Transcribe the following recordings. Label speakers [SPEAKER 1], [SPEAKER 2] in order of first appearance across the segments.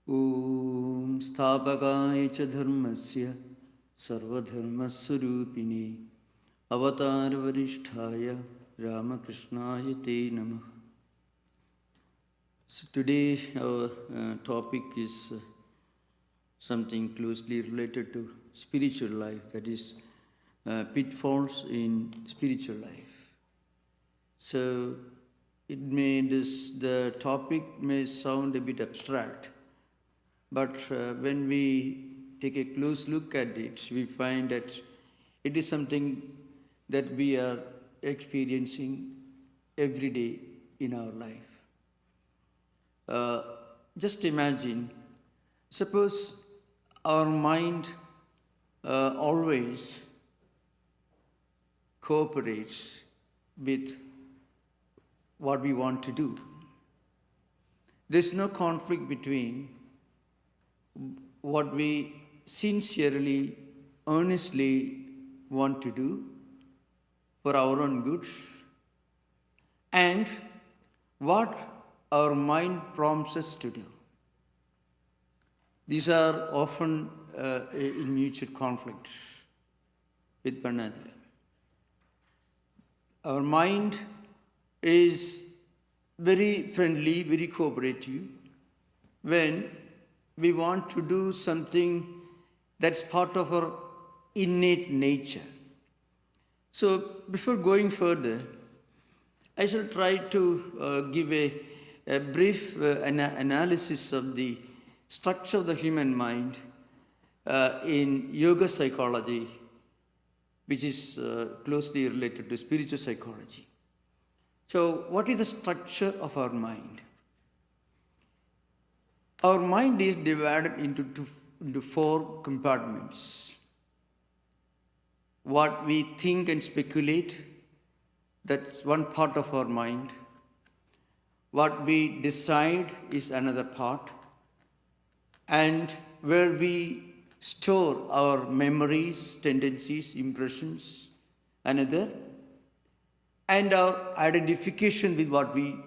[SPEAKER 1] Om Sthapakaya cha dharmasya sarvadharmaswarupine avatar varisthaya Ramakrishnaya te namah. So today our topic is something closely related to spiritual life, that is pitfalls in spiritual life. So the topic may sound a bit abstract, but when we take a close look at it, we find that it is something that we are experiencing every day in our life. Just imagine, suppose our mind always cooperates with what we want to do. There's no conflict between what we sincerely, earnestly want to do for our own goods and what our mind prompts us to do. These are often in mutual conflict with one another. Our mind is very friendly, very cooperative when we want to do something that's part of our innate nature. So before going further, I shall try to give a brief analysis of the structure of the human mind in yoga psychology, which is closely related to spiritual psychology. So what is the structure of our mind? Our mind is divided into four compartments. What we think and speculate, that's one part of our mind. What we decide is another part. And where we store our memories, tendencies, impressions, another. And our identification with what we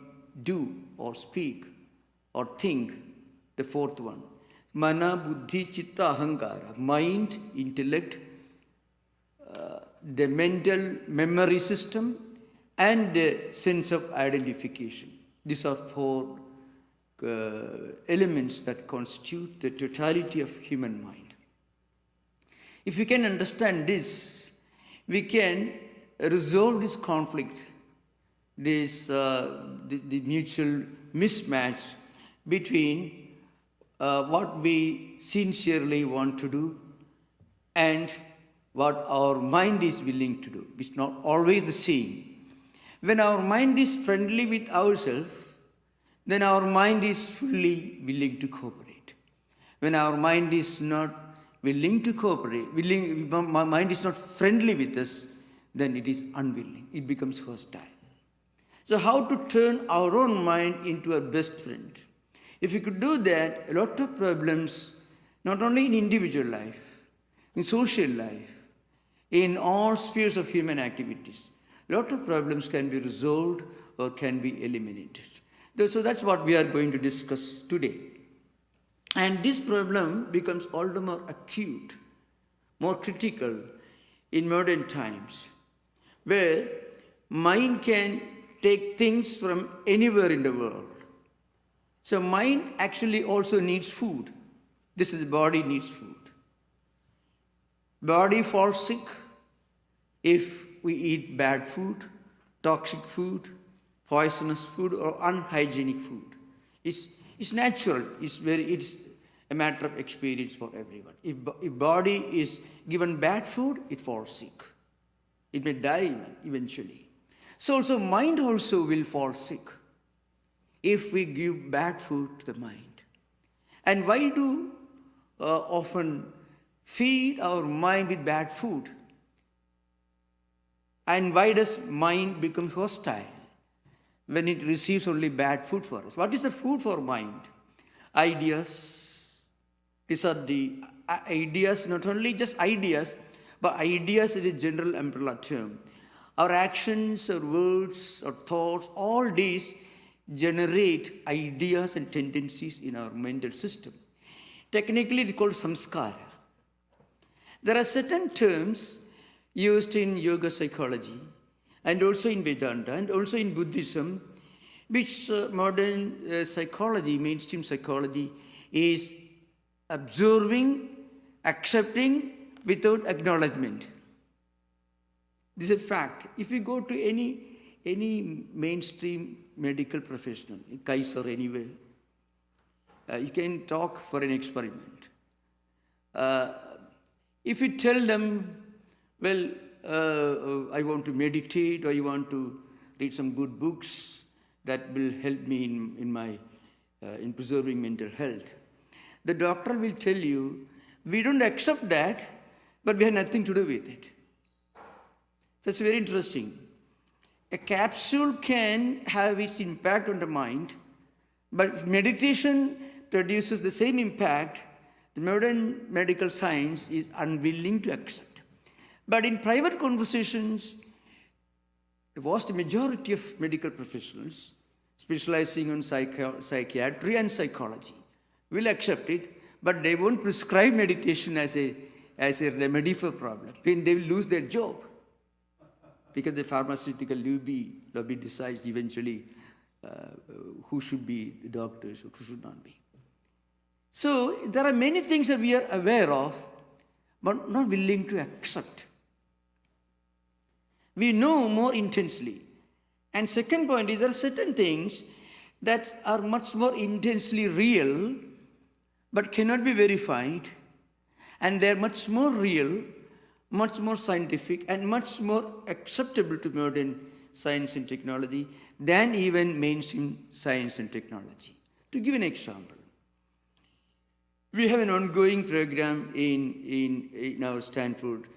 [SPEAKER 1] do or speak or think, the fourth one. Mana, buddhi, chitta, ahankara. Mind, intellect, the mental memory system, and the sense of identification. These are four elements that constitute the totality of human mind. If we can understand this, we can resolve this conflict, the mutual mismatch between what we sincerely want to do and what our mind is willing to do. It's not always the same. When our mind is friendly with ourselves, then our mind is fully willing to cooperate. When our mind is not willing to cooperate, my mind is not friendly with us, then it is unwilling. It becomes hostile. So how to turn our own mind into a best friend? If we could do that, a lot of problems, not only in individual life, in social life, in all spheres of human activities, a lot of problems can be resolved or can be eliminated. So that's what we are going to discuss today. And this problem becomes all the more acute, more critical in modern times, where mind can take things from anywhere in the world. So mind actually also needs food. This is the body needs food. Body falls sick if we eat bad food, toxic food, poisonous food, or unhygienic food. It's natural. It's a matter of experience for everyone. If body is given bad food, it falls sick. It may die eventually. So also mind also will fall sick if we give bad food to the mind. And why do often feed our mind with bad food? And why does mind become hostile when it receives only bad food for us? What is the food for mind? Ideas. These are the ideas, not only just ideas, but ideas is a general umbrella term. Our actions, our words, our thoughts, all these generate ideas and tendencies in our mental system. Technically, it's called samskara. There are certain terms used in yoga psychology and also in Vedanta and also in Buddhism, which modern psychology, mainstream psychology, is observing, accepting without acknowledgement. This is a fact. If you go to any mainstream medical professional, Kais or anywhere, you can talk for an experiment. If you tell them, well, I want to meditate, or you want to read some good books that will help me in preserving mental health, the doctor will tell you, we don't accept that, but we have nothing to do with it. That's very interesting. A capsule can have its impact on the mind, but meditation produces the same impact. The modern medical science is unwilling to accept. But in private conversations, the vast majority of medical professionals specializing on psychiatry and psychology will accept it, but they won't prescribe meditation as a remedy for problem. Then they will lose their job, because the pharmaceutical lobby decides eventually who should be the doctors or who should not be. So there are many things that we are aware of, but not willing to accept. We know more intensely. And second point is, there are certain things that are much more intensely real, but cannot be verified, and they're much more real, much more scientific, and much more acceptable to modern science and technology than even mainstream science and technology. To give an example, we have an ongoing program in our Stanford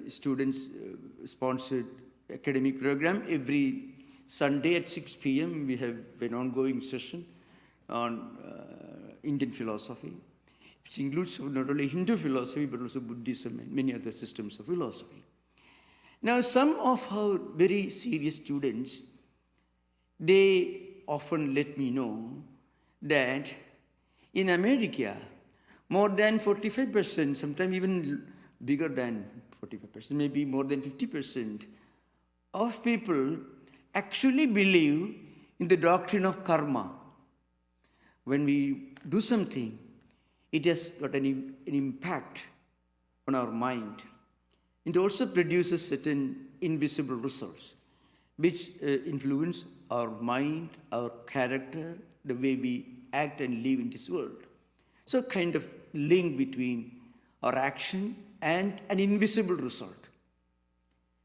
[SPEAKER 1] students-sponsored academic program. Every Sunday at 6 p.m. we have an ongoing session on Indian philosophy, which includes not only Hindu philosophy, but also Buddhism and many other systems of philosophy. Now, some of our very serious students, they often let me know that in America, more than 45%, sometimes even bigger than 45%, maybe more than 50% of people actually believe in the doctrine of karma. When we do something, it has got an impact on our mind. It also produces certain invisible results, which influence our mind, our character, the way we act and live in this world. So kind of link between our action and an invisible result.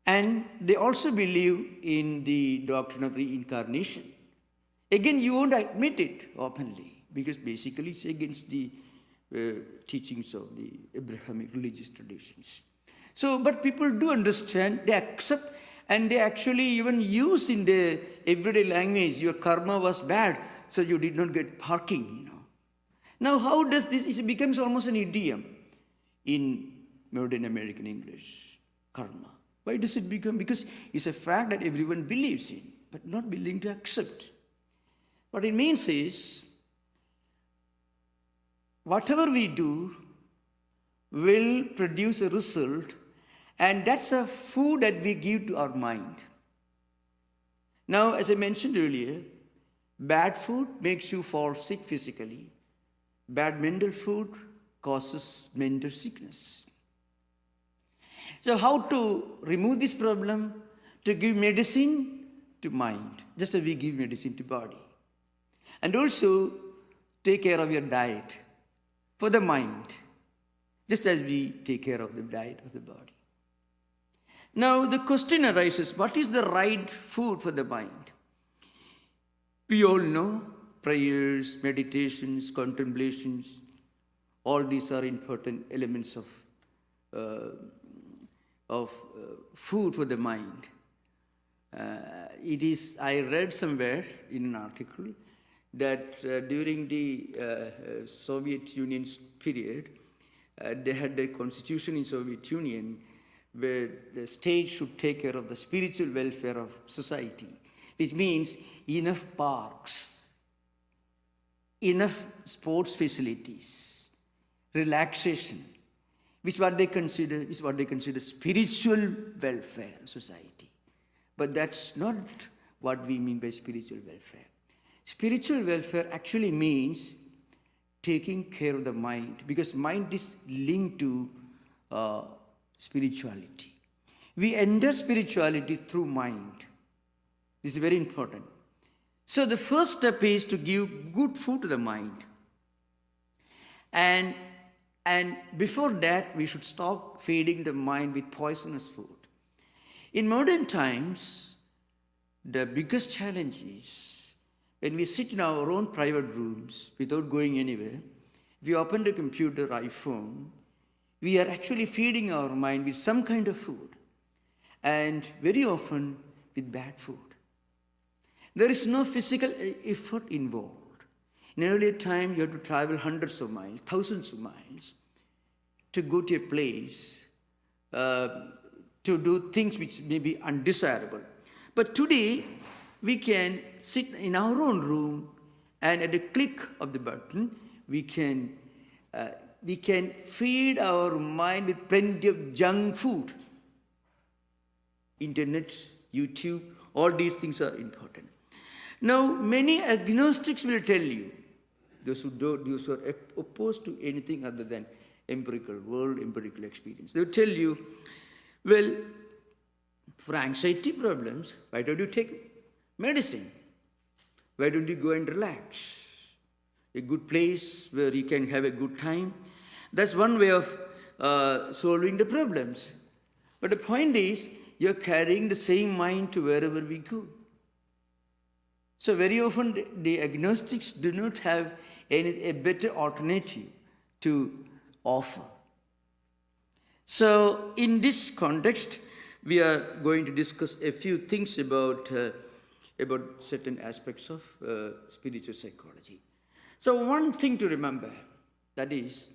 [SPEAKER 1] And they also believe in the doctrine of reincarnation. Again, you won't admit it openly, because basically it's against the teachings of the Abrahamic religious traditions. So, but people do understand, they accept, and they actually even use in their everyday language, your karma was bad, so you did not get parking, Now, how does this, it becomes almost an idiom in modern American English, karma. Why does it become? Because it's a fact that everyone believes in, but not willing to accept. What it means is, whatever we do will produce a result, and that's a food that we give to our mind. Now, as I mentioned earlier, bad food makes you fall sick physically. Bad mental food causes mental sickness. So how to remove this problem? To give medicine to mind, just as we give medicine to body. And also take care of your diet for the mind, just as we take care of the diet of the body. Now the question arises, what is the right food for the mind? We all know prayers, meditations, contemplations, all these are important elements of food for the mind. I read somewhere in an article that during the Soviet Union's period, they had a constitution in Soviet Union where the state should take care of the spiritual welfare of society, which means enough parks, enough sports facilities, relaxation, which is what they consider spiritual welfare society. But that's not what we mean by spiritual welfare. Spiritual welfare actually means taking care of the mind, because mind is linked to spirituality. We enter spirituality through mind. This is very important. So the first step is to give good food to the mind. And before that, we should stop feeding the mind with poisonous food. In modern times, the biggest challenge is when we sit in our own private rooms without going anywhere, we open the computer, iPhone, we are actually feeding our mind with some kind of food, and very often with bad food. There is no physical effort involved. In earlier time, you had to travel hundreds of miles, thousands of miles to go to a place to do things which may be undesirable. But today, we can sit in our own room, and at a click of the button, we can feed our mind with plenty of junk food. Internet, YouTube, all these things are important. Now, many agnostics will tell you, those who are opposed to anything other than empirical world, empirical experience, they will tell you, well, for anxiety problems, why don't you take medicine? Why don't you go and relax? A good place where you can have a good time. That's one way of solving the problems. But the point is, you're carrying the same mind to wherever we go. So very often the agnostics do not have a better alternative to offer. So in this context, we are going to discuss a few things about certain aspects of spiritual psychology. So one thing to remember, that is,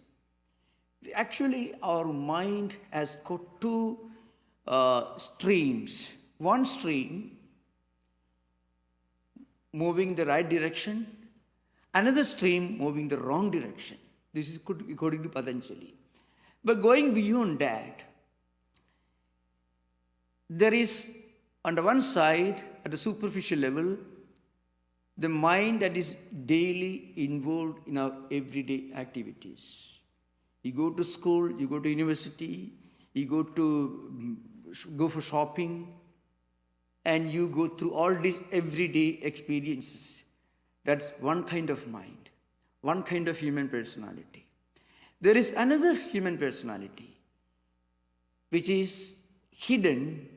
[SPEAKER 1] actually our mind has got two streams. One stream moving the right direction, another stream moving the wrong direction. This is according to Patanjali. But going beyond that, there is, on the one side, at a superficial level, the mind that is daily involved in our everyday activities. You go to school, you go to university, you go for shopping, and you go through all these everyday experiences. That's one kind of mind, one kind of human personality. There is another human personality, which is hidden,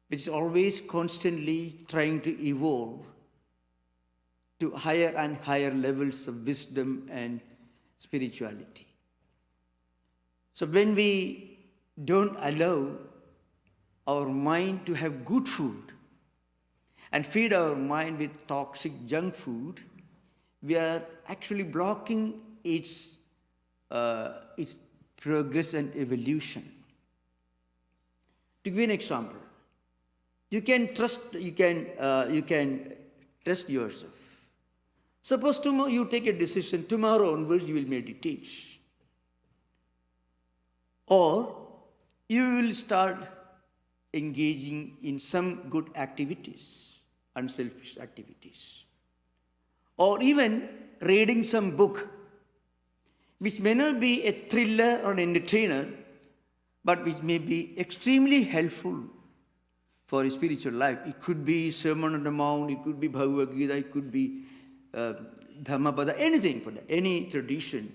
[SPEAKER 1] which is always constantly trying to evolve to higher and higher levels of wisdom and spirituality. So when we don't allow our mind to have good food and feed our mind with toxic junk food, we are actually blocking its progress and evolution. To give an example, you can trust yourself. Suppose tomorrow you take a decision, tomorrow onwards you will meditate. Or you will start engaging in some good activities, unselfish activities. Or even reading some book, which may not be a thriller or an entertainer, but which may be extremely helpful for a spiritual life. It could be Sermon on the Mount, it could be Bhagavad Gita, it could be Dhammapada, anything for that, any tradition,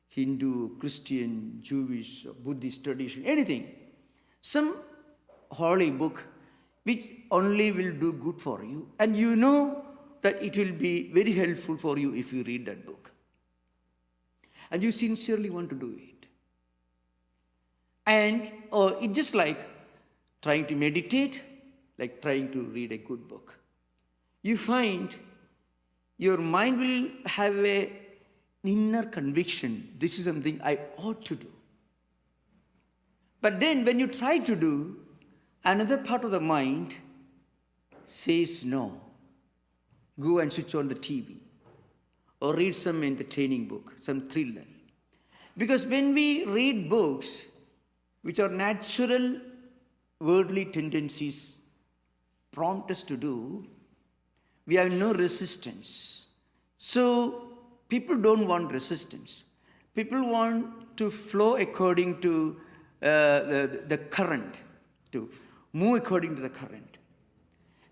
[SPEAKER 1] Hindu, Christian, Jewish, Buddhist tradition, anything. Some holy book which only will do good for you, and you know that it will be very helpful for you if you read that book. And you sincerely want to do it. And it's just like trying to meditate, like trying to read a good book. You find your mind will have an inner conviction, this is something I ought to do. But then when you try to do, another part of the mind says no. Go and switch on the TV or read some entertaining book, some thriller. Because when we read books which are natural worldly tendencies prompt us to do, we have no resistance. So people don't want resistance. People want to flow according to the current, to move according to the current.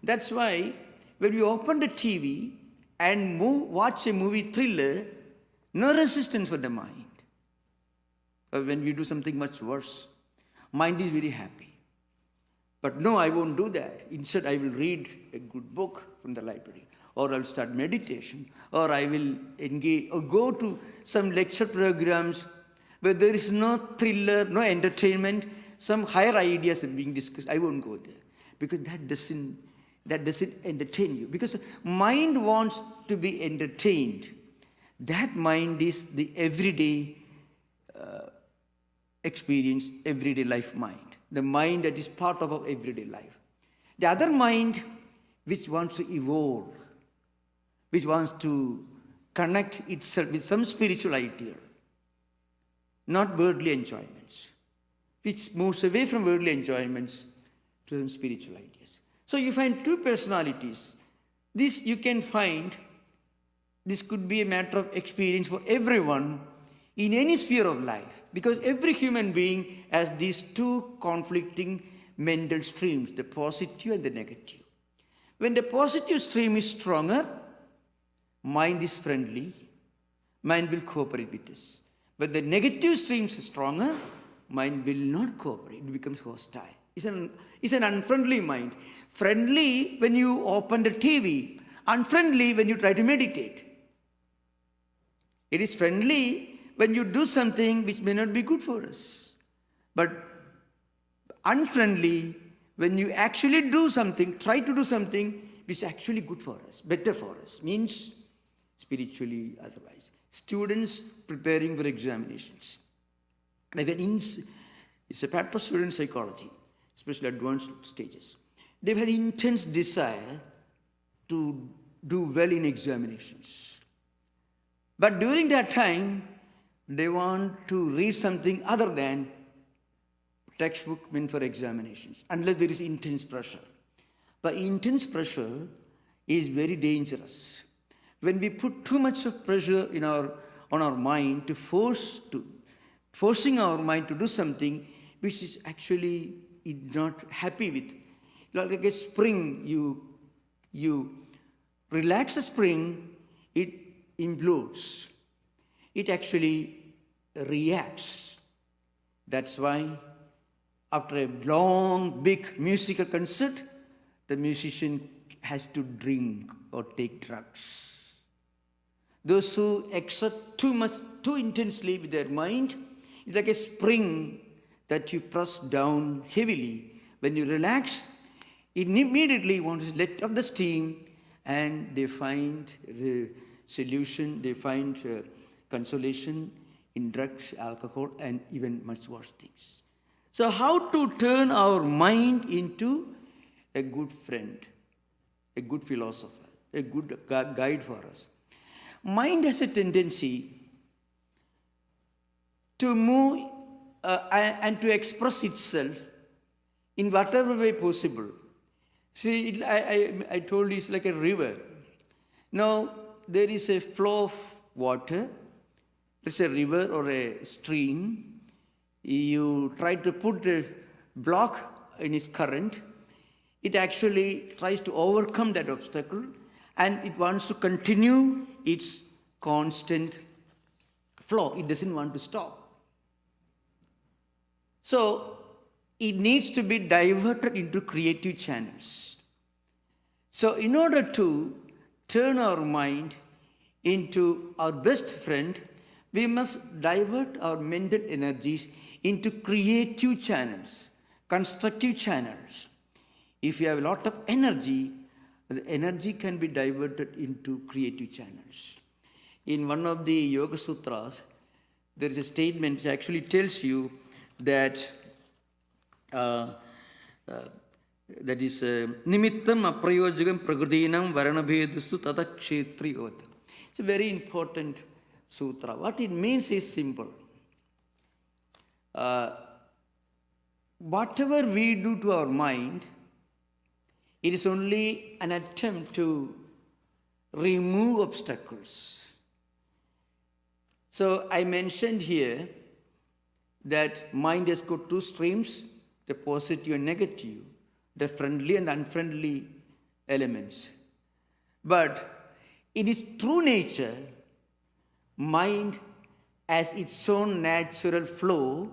[SPEAKER 1] That's why when you open the TV and watch a movie thriller, no resistance for the mind. Or when we do something much worse, mind is very happy. But no, I won't do that. Instead, I will read a good book from the library, or I'll start meditation, or I will engage or go to some lecture programs where there is no thriller, no entertainment, some higher ideas are being discussed. I won't go there because that doesn't entertain you. Because mind wants to be entertained. That mind is the everyday experience, everyday life mind. The mind that is part of our everyday life. The other mind which wants to evolve, which wants to connect itself with some spiritual ideal, not worldly enjoyments, which moves away from worldly enjoyments to some spiritual ideas. So you find two personalities. This you can find, this could be a matter of experience for everyone in any sphere of life, because every human being has these two conflicting mental streams, the positive and the negative. When the positive stream is stronger, mind is friendly, mind will cooperate with us. But the negative streams are stronger, mind will not cooperate, it becomes hostile. It's an unfriendly mind. Friendly when you open the TV, unfriendly when you try to meditate. It is friendly when you do something which may not be good for us. But unfriendly when you actually do something, try to do something which is actually good for us, better for us, means spiritually otherwise. Students preparing for examinations. It's a part of student psychology, especially advanced stages. They've had intense desire to do well in examinations. But during that time, they want to read something other than textbook meant for examinations, unless there is intense pressure. But intense pressure is very dangerous. When we put too much of pressure on our mind forcing our mind to do something which is actually not happy with. Like a spring, you relax a spring, it implodes. It actually reacts. That's why after a long, big musical concert, the musician has to drink or take drugs. Those who exert too much, too intensely with their mind, it's like a spring that you press down heavily. When you relax, it immediately wants to let up the steam, and they find solution, they find consolation in drugs, alcohol, and even much worse things. So how to turn our mind into a good friend, a good philosopher, a good guide for us? Mind has a tendency to move and to express itself in whatever way possible. See, I told you it's like a river. Now, there is a flow of water. It's a river or a stream. You try to put a block in its current. It actually tries to overcome that obstacle, and it wants to continue its constant flow. It doesn't want to stop. So, it needs to be diverted into creative channels. So, in order to turn our mind into our best friend, we must divert our mental energies into creative channels, constructive channels. If you have a lot of energy, the energy can be diverted into creative channels. In one of the Yoga Sutras, there is a statement which actually tells you that that is nimittam aprayojagam prakrtinam varanabhedusu tata kshetriyot. It's a very important sutra. What it means is simple. whatever we do to our mind, it is only an attempt to remove obstacles. So I mentioned here that mind has got two streams, the positive and negative, the friendly and unfriendly elements. But in its true nature, mind has its own natural flow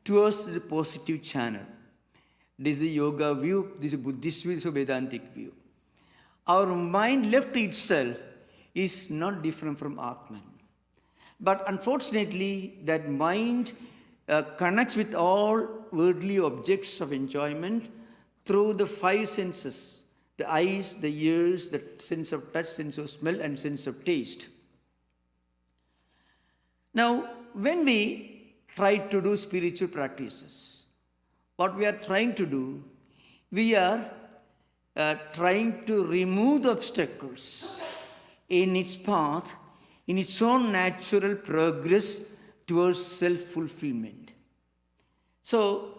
[SPEAKER 1] towards the positive channel. This is the yoga view, this is a Buddhist view, this is a Vedantic view. Our mind left to itself is not different from Atman. But unfortunately, that mind connects with all worldly objects of enjoyment through the five senses: the eyes, the ears, the sense of touch, sense of smell, and sense of taste. Now, when we try to do spiritual practices, what we are trying to do, we are trying to remove the obstacles in its path, in its own natural progress towards self-fulfillment. So,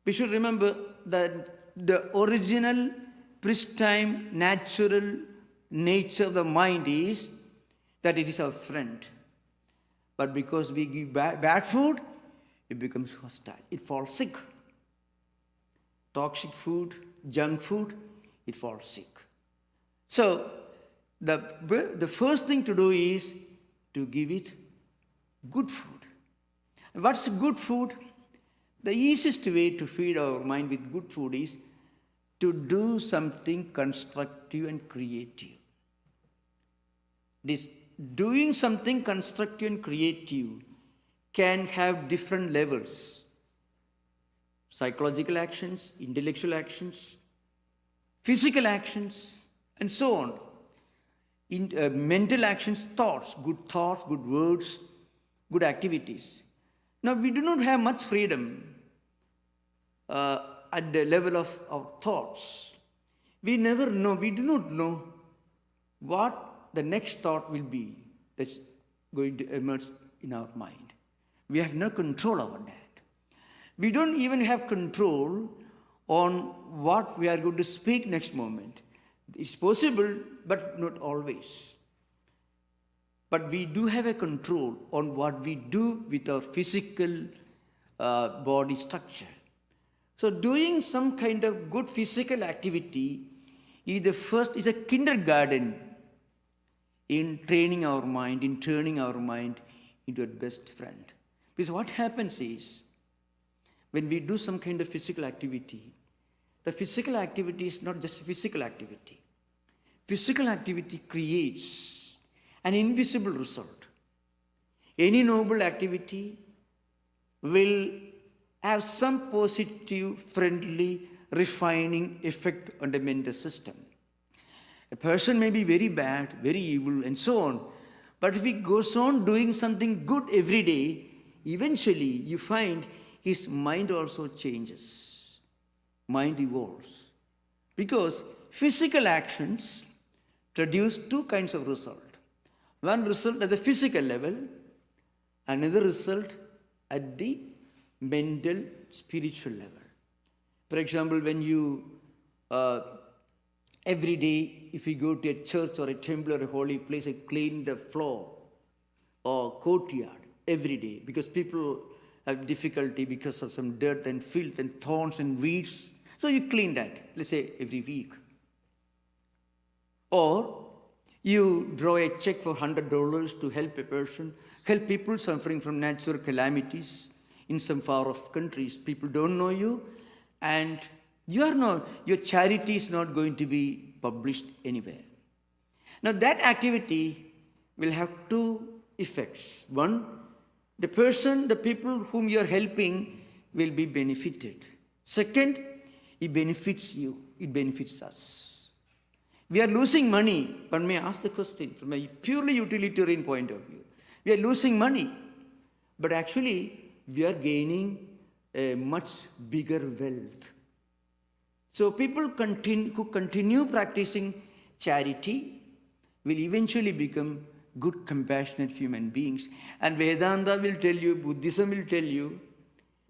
[SPEAKER 1] we should remember that the original, pristine, natural nature of the mind is that it is our friend. But because we give bad food, it becomes hostile. It falls sick. Toxic food, junk food, it falls sick. So, the first thing to do is to give it good food. And what's good food? The easiest way to feed our mind with good food is to do something constructive and creative. This doing something constructive and creative can have different levels: psychological actions, intellectual actions, physical actions, and so on. Mental actions, thoughts, good words, good activities. Now, we do not have much freedom at the level of our thoughts. We never know, we do not know what the next thought will be that's going to emerge in our mind. We have no control over that. We don't even have control on what we are going to speak next moment. It's possible, but not always. But we do have a control on what we do with our physical body structure. So doing some kind of good physical activity is a kindergarten in training our mind, in turning our mind into a best friend. Because what happens is, when we do some kind of physical activity, the physical activity is not just physical activity. Physical activity creates an invisible result. Any noble activity will have some positive, friendly, refining effect on the mental system. A person may be very bad, very evil, and so on. But if he goes on doing something good every day, eventually you find his mind also changes. Mind evolves. Because physical actions produce two kinds of result. One result at the physical level, another result at the mental, spiritual level. For example, when you every day, if you go to a church or a temple or a holy place, and clean the floor or courtyard every day, because people have difficulty because of some dirt and filth and thorns and weeds. So you clean that, let's say every week. Or you draw a check for $100 to help a person, help people suffering from natural calamities in some far-off countries. People don't know you, and your charity is not going to be published anywhere. Now that activity will have two effects. One, the people whom you are helping will be benefited. Second, it benefits you, it benefits us. We are losing money, but may I ask the question from a purely utilitarian point of view. We are losing money, but actually we are gaining a much bigger wealth. So people who continue practicing charity will eventually become good, compassionate human beings. And Vedanta will tell you, Buddhism will tell you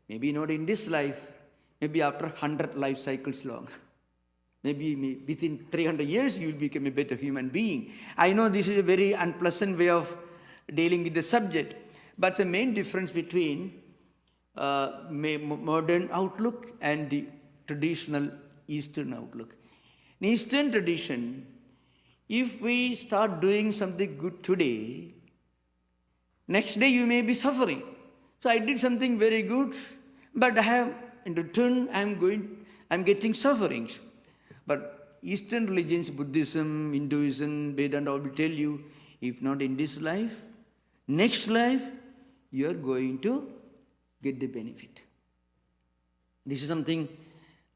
[SPEAKER 1] Maybe not in this life, maybe after 100 life cycles long. Maybe within 300 years you will become a better human being. I know this is a very unpleasant way of dealing with the subject, but the main difference between modern outlook and the traditional Eastern outlook. In Eastern tradition, if we start doing something good today, next day you may be suffering. So I did something very good, but in return I'm getting sufferings. But Eastern religions, Buddhism, Hinduism, Vedanta all will tell you, if not in this life, next life, you are going to get the benefit. This is something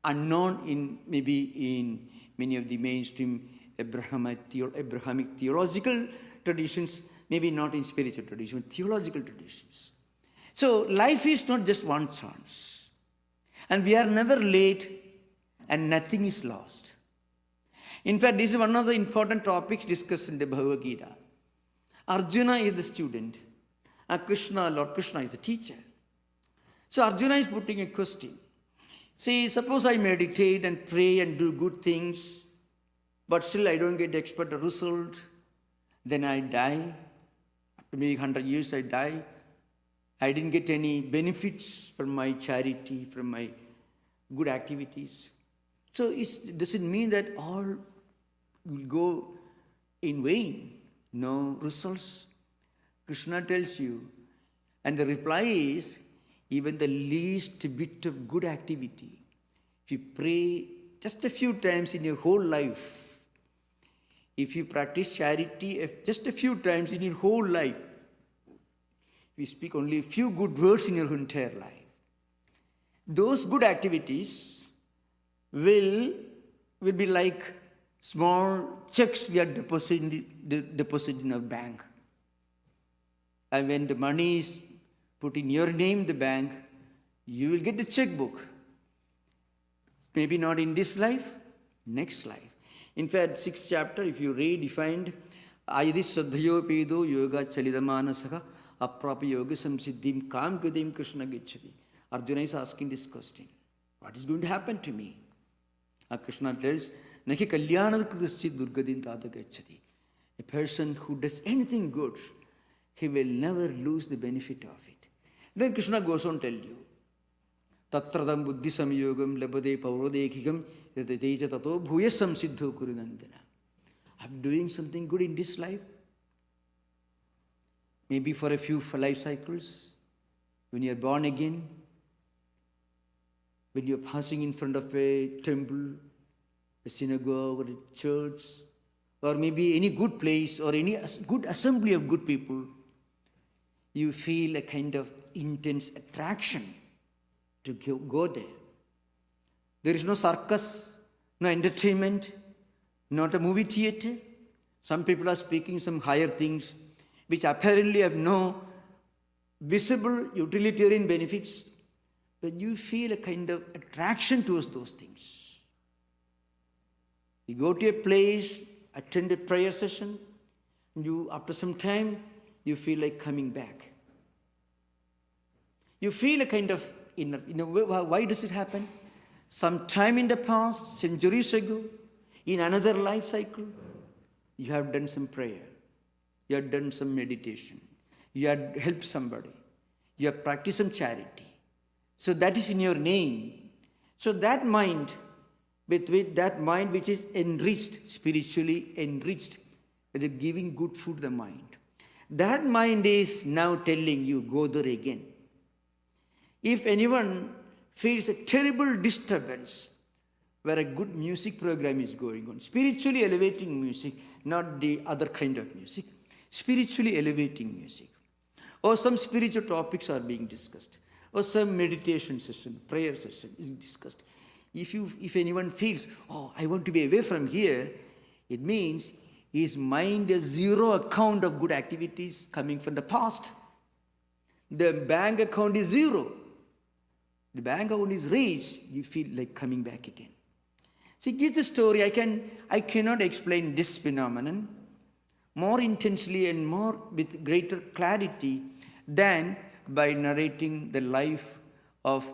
[SPEAKER 1] unknown in many of the mainstream Abrahamic theological traditions, maybe not in spiritual tradition, but theological traditions. So life is not just one chance. And we are never late and nothing is lost. In fact, this is one of the important topics discussed in the Bhagavad Gita. Arjuna is the student, and Lord Krishna is the teacher. So Arjuna is putting a question. See, suppose I meditate and pray and do good things, but still I don't get the expected result, then I die. After maybe 100 years I die. I didn't get any benefits from my charity, from my good activities. So does it mean that all will go in vain? No results. Krishna tells you, and the reply is, even the least bit of good activity, if you pray just a few times in your whole life, if you practice charity just a few times in your whole life, if you speak only a few good words in your entire life, those good activities will be like small checks we are depositing in a bank. And when the money is put in your name in the bank, you will get the checkbook. Maybe not in this life, next life. In fact, 6th chapter, if you read, you find Ayadis Sadhayo Pedo Yoga Chalidamanasaka Aprapi Yoga Samsiddhim Kam Gadim Krishna Gicchati. Arjuna is asking this question. What is going to happen to me? Krishna tells, Nahi Kalyanad Kristi Durgadin Tada Gicchati. A person who does anything good, he will never lose the benefit of it. Then Krishna goes on to tell you, Tatradam Buddhi Samyogam Labade Paurodekikam Yatateja Tato Bhuyasam Siddho Kurunandana. I'm doing something good in this life. Maybe for a few life cycles, when you are born again, when you are passing in front of a temple, a synagogue or a church, or maybe any good place or any good assembly of good people, you feel a kind of intense attraction to go there. There is no circus, no entertainment, not a movie theater. Some people are speaking some higher things which apparently have no visible utilitarian benefits, but you feel a kind of attraction towards those things. You go to a place, attend a prayer session, and after some time, you feel like coming back. You feel a kind of why does it happen? Sometime in the past, centuries ago, in another life cycle, you have done some prayer. You have done some meditation. You have helped somebody. You have practiced some charity. So that is in your name. So that mind, which is enriched, spiritually enriched, with giving good food to the mind, that mind is now telling you, go there again. If anyone feels a terrible disturbance where a good music program is going on, spiritually elevating music, not the other kind of music, spiritually elevating music, or some spiritual topics are being discussed, or some meditation session, prayer session is discussed. If anyone feels, oh, I want to be away from here, it means his mind has zero account of good activities coming from the past. The bank account is zero. The bank account is raised, you feel like coming back again. So give the story. I cannot explain this phenomenon more intensely and more with greater clarity than by narrating the life of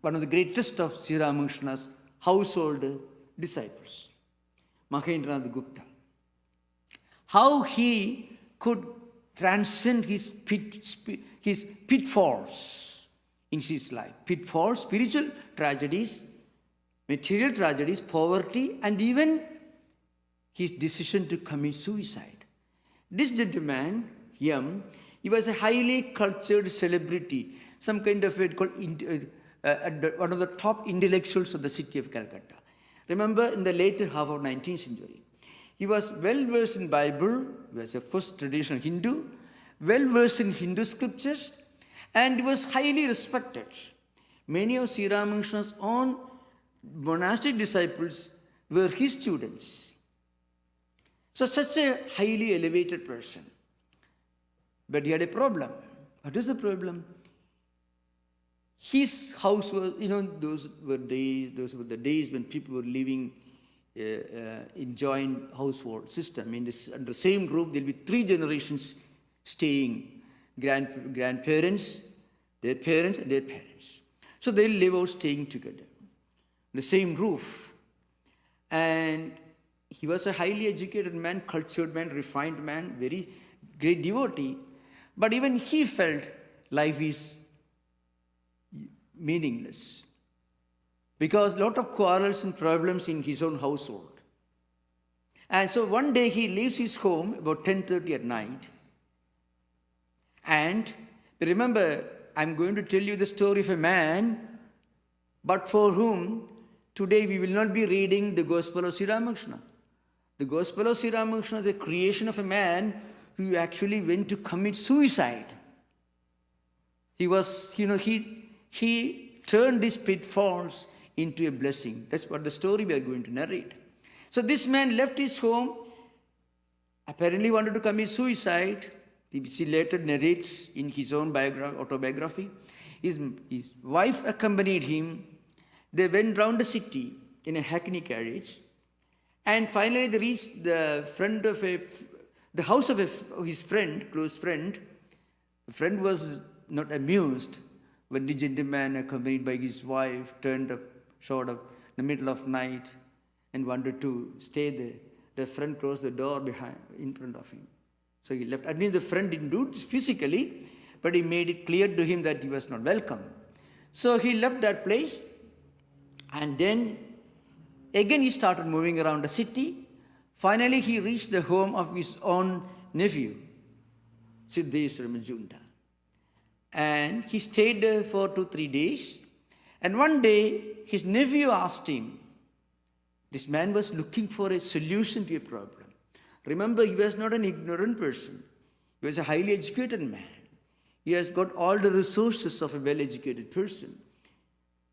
[SPEAKER 1] one of the greatest of Sri Ramakrishna's household disciples, Mahendranath Gupta. How he could transcend his pitfalls in his life. Pitfalls, spiritual tragedies, material tragedies, poverty, and even his decision to commit suicide. This gentleman, young, he was a highly cultured celebrity, some kind of one of the top intellectuals of the city of Calcutta. Remember, in the later half of 19th century, he was well versed in Bible. He was of course traditional Hindu, well versed in Hindu scriptures, and he was highly respected. Many of Sri Ramakrishna's own monastic disciples were his students. So such a highly elevated person. But he had a problem. What is the problem? His house was, those were the days when people were living in joint household system. Under the same roof, there will be 3 generations staying. Grandparents, their parents, and their parents. So they'll live out staying together. The same roof. And he was a highly educated man, cultured man, refined man, very great devotee. But even he felt life is meaningless. Because a lot of quarrels and problems in his own household. And so one day he leaves his home about 10:30 at night. And remember, I'm going to tell you the story of a man, but for whom today we will not be reading the Gospel of Sri Ramakrishna. The Gospel of Sri Ramakrishna is a creation of a man who actually went to commit suicide. He was, he turned these pitfalls into a blessing. That's what the story we are going to narrate. So this man left his home, apparently wanted to commit suicide. He later narrates in his own autobiography. His wife accompanied him. They went round the city in a hackney carriage. And finally they reached the house of his friend, close friend. The friend was not amused when the gentleman, accompanied by his wife, showed up in the middle of night and wanted to stay there. The friend closed the door in front of him. So he left. I mean, the friend didn't do it physically, but he made it clear to him that he was not welcome. So he left that place, and then again he started moving around the city. Finally, he reached the home of his own nephew, Siddheshwara Majunda. And he stayed there for 2-3 days. And one day, his nephew asked him, this man was looking for a solution to a problem. Remember, he was not an ignorant person. He was a highly educated man. He has got all the resources of a well-educated person.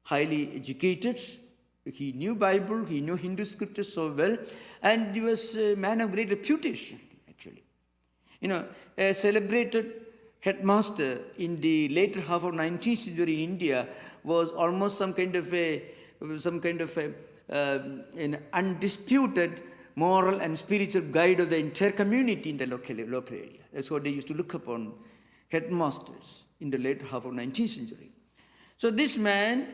[SPEAKER 1] Highly educated. He knew Bible, he knew Hindu scriptures so well, and he was a man of great reputation, actually. A celebrated headmaster in the later half of 19th century in India was almost some kind of an undisputed moral and spiritual guide of the entire community in the local area. That's what they used to look upon, headmasters in the later half of 19th century. So this man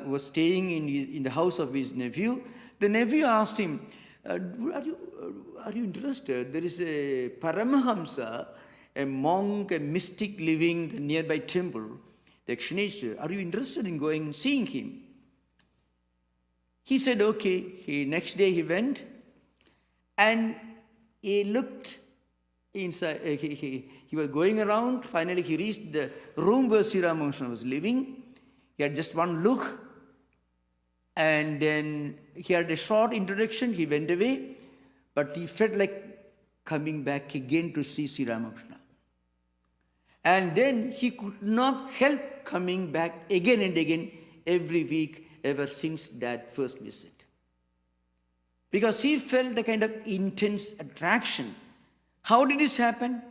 [SPEAKER 1] was staying in the house of his nephew. The nephew asked him, are you interested? There is a Paramahamsa, a monk, a mystic living in the nearby temple, the Dakshineshwar. Are you interested in going and seeing him? He said, okay. Next day he went, and he looked inside. He was going around. Finally, he reached the room where Sri Ramakrishna was living. He had just one look, and then he had a short introduction. He went away, but he felt like coming back again to see Sri Ramakrishna. And then he could not help coming back again and again every week ever since that first visit. Because he felt a kind of intense attraction. How did this happen?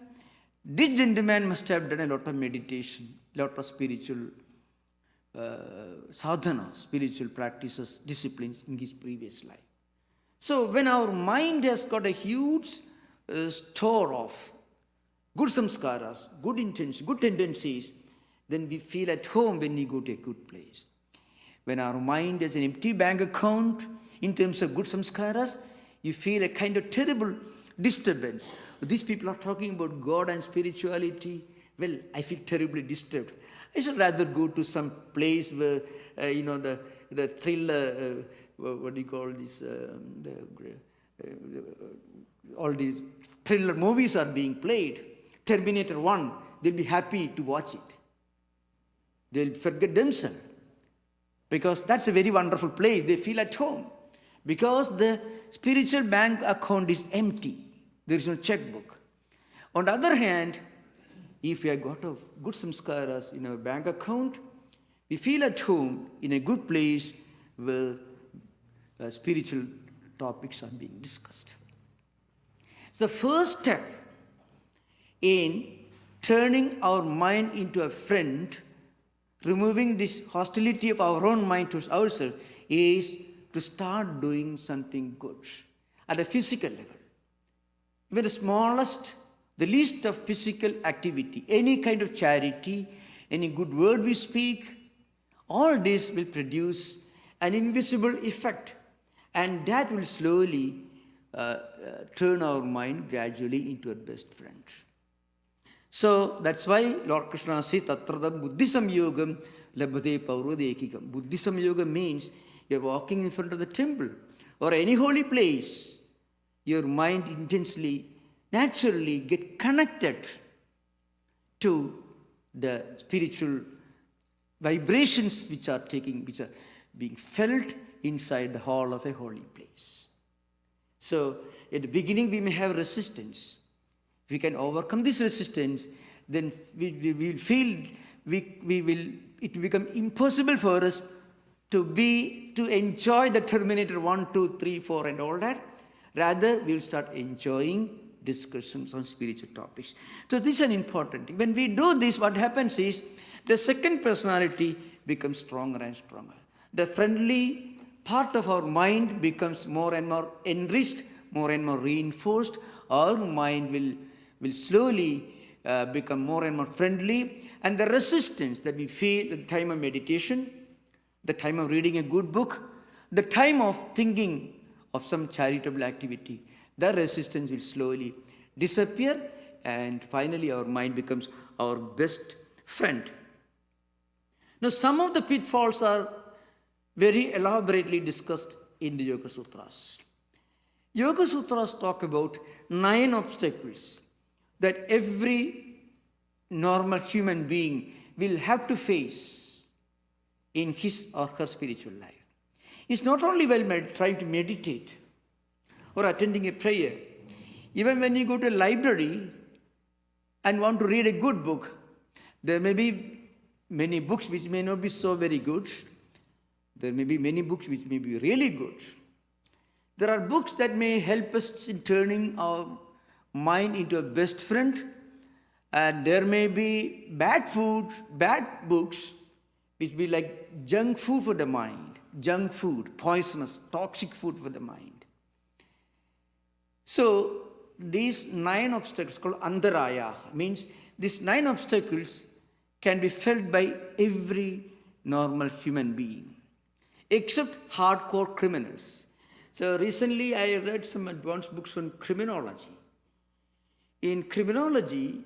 [SPEAKER 1] This gentleman must have done a lot of meditation, a lot of spiritual sadhana, spiritual practices, disciplines in his previous life. So when our mind has got a huge store of good samskaras, good intentions, good tendencies, then we feel at home when we go to a good place. When our mind has an empty bank account in terms of good samskaras, you feel a kind of terrible disturbance. These people are talking about God and spirituality. Well, I feel terribly disturbed. I should rather go to some place where, the thriller, what do you call this, all these thriller movies are being played. Terminator 1, they'll be happy to watch it. They'll forget themselves. Because that's a very wonderful place. They feel at home. Because the spiritual bank account is empty. There is no checkbook. On the other hand, if we have got a good samskaras in our bank account, we feel at home in a good place where spiritual topics are being discussed. So the first step in turning our mind into a friend, removing this hostility of our own mind towards ourselves, is to start doing something good at a physical level. Even the smallest, the least of physical activity, any kind of charity, any good word we speak, all this will produce an invisible effect, and that will slowly turn our mind gradually into our best friends. So that's why Lord Krishna says, Tatradam Buddhism Yogam Labhade Paurodekikam. Buddhism Yoga means you're walking in front of the temple or any holy place. Your mind intensely, naturally get connected to the spiritual vibrations which are being felt inside the hall of a holy place. So at the beginning we may have resistance. If we can overcome this resistance, then we will feel it will become impossible for us to enjoy the Terminator 1, 2, 3, 4 and all that. Rather, we will start enjoying discussions on spiritual topics. So this is an important thing. When we do this, what happens is the second personality becomes stronger and stronger. The friendly part of our mind becomes more and more enriched, more and more reinforced. Our mind will slowly become more and more friendly. And the resistance that we feel at the time of meditation, the time of reading a good book, the time of thinking of some charitable activity, the resistance will slowly disappear, and finally our mind becomes our best friend. Now, some of the pitfalls are very elaborately discussed in the Yoga Sutras. Yoga Sutras talk about 9 obstacles that every normal human being will have to face in his or her spiritual life. It's not only while trying to meditate or attending a prayer. Even when you go to a library and want to read a good book, there may be many books which may not be so very good. There may be many books which may be really good. There are books that may help us in turning our mind into a best friend. And there may be bad books which be like junk food for the mind. Junk food, poisonous, toxic food for the mind. So these 9 obstacles called andaraya means these 9 obstacles can be felt by every normal human being, except hardcore criminals. So recently I read some advanced books on criminology. In criminology,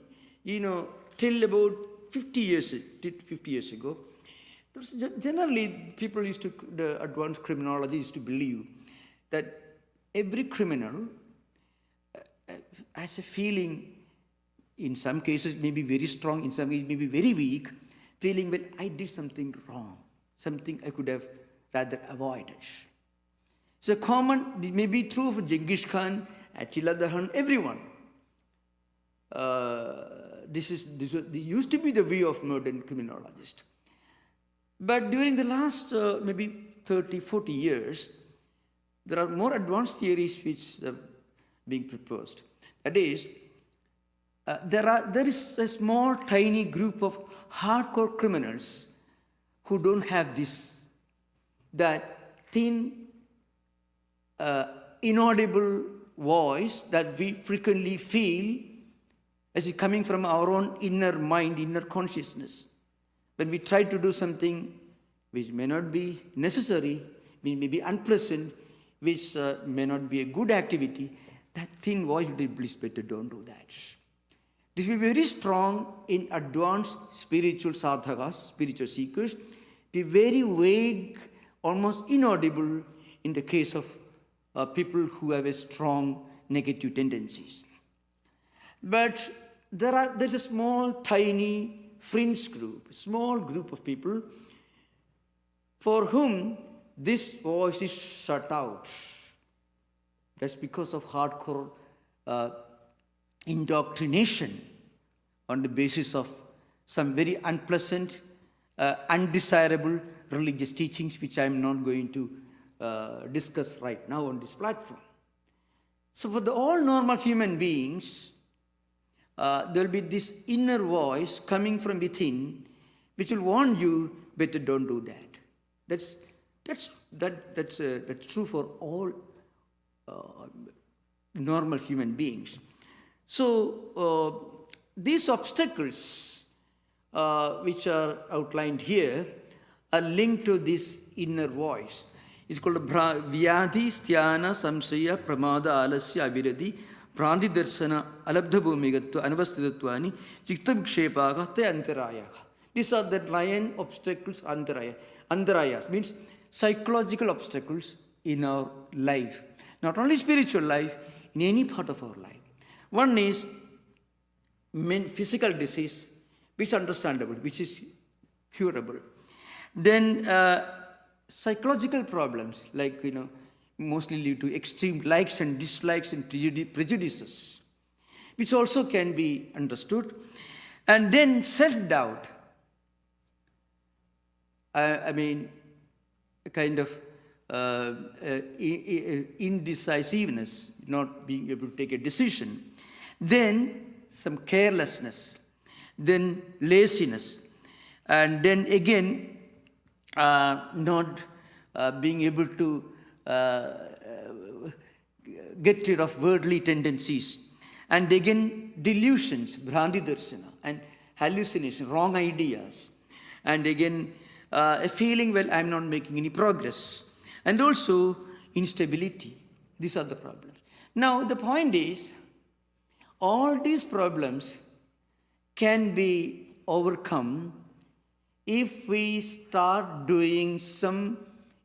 [SPEAKER 1] till about 50 years ago, generally people the advanced criminology used to believe that every criminal has a feeling, in some cases may be very strong, in some cases may be very weak, feeling, well, I did something wrong, something I could have rather avoided. So common, this may be true for Genghis Khan, Attila the Hun, everyone. This used to be the view of modern criminologists. But during the last maybe 30, 40 years, there are more advanced theories which are being proposed. That is, there is a small, tiny group of hardcore criminals who don't have this, that thin, inaudible voice that we frequently feel as it coming from our own inner mind, inner consciousness. when we try to do something which may not be necessary, may be unpleasant, which may not be a good activity, that thin voice will be, please better don't do that. This will be very strong in advanced spiritual sadhakas, spiritual seekers, be very vague, almost inaudible in the case of people who have a strong negative tendencies. But there's a small, tiny fringe group, small group of people for whom this voice is shut out. That's because of hardcore indoctrination on the basis of some very unpleasant, undesirable religious teachings, which I'm not going to discuss right now on this platform. So for all normal human beings, there will be this inner voice coming from within, which will warn you, better don't do that. That's true for all normal human beings. So these obstacles, which are outlined here, are linked to this inner voice. It's called Vyadhi, Sthana, Samsaya, Pramada, Alasya, Aviradi, Prandi Darsana, Alabdha Bhumigatva, Anavasthitattvani, Chikta Vikshepaka, Te Antarayaha. These are the 9 obstacles, Antarayas, means psychological obstacles in our life. Not only spiritual life, in any part of our life. One is physical disease, which is understandable, which is curable. Then psychological problems, like, mostly lead to extreme likes and dislikes and prejudices, which also can be understood. And then self-doubt. I mean, a kind of indecisiveness, not being able to take a decision. Then some carelessness, then laziness, and then again not being able to get rid of worldly tendencies, and again delusions, bhranti darshana, and hallucination, wrong ideas, and again a feeling, well, I'm not making any progress, and also instability. These are the problems. Now the point is, all these problems can be overcome if we start doing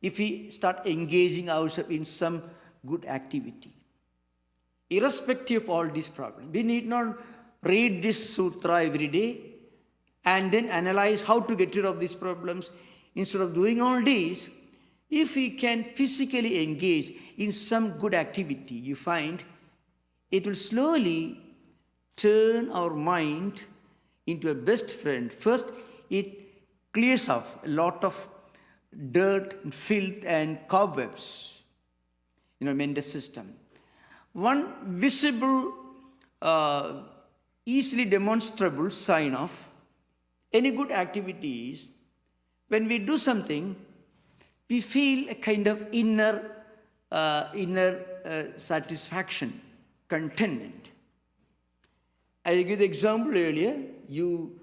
[SPEAKER 1] if we start engaging ourselves in some good activity. Irrespective of all these problems, we need not read this sutra every day and then analyze how to get rid of these problems. Instead of doing all these, if we can physically engage in some good activity, you find it will slowly turn our mind into a best friend. First, it clears off a lot of dirt, filth, and cobwebs in our mental system. One visible, easily demonstrable sign of any good activity is when we do something, we feel a kind of inner satisfaction, contentment. I gave the example earlier. You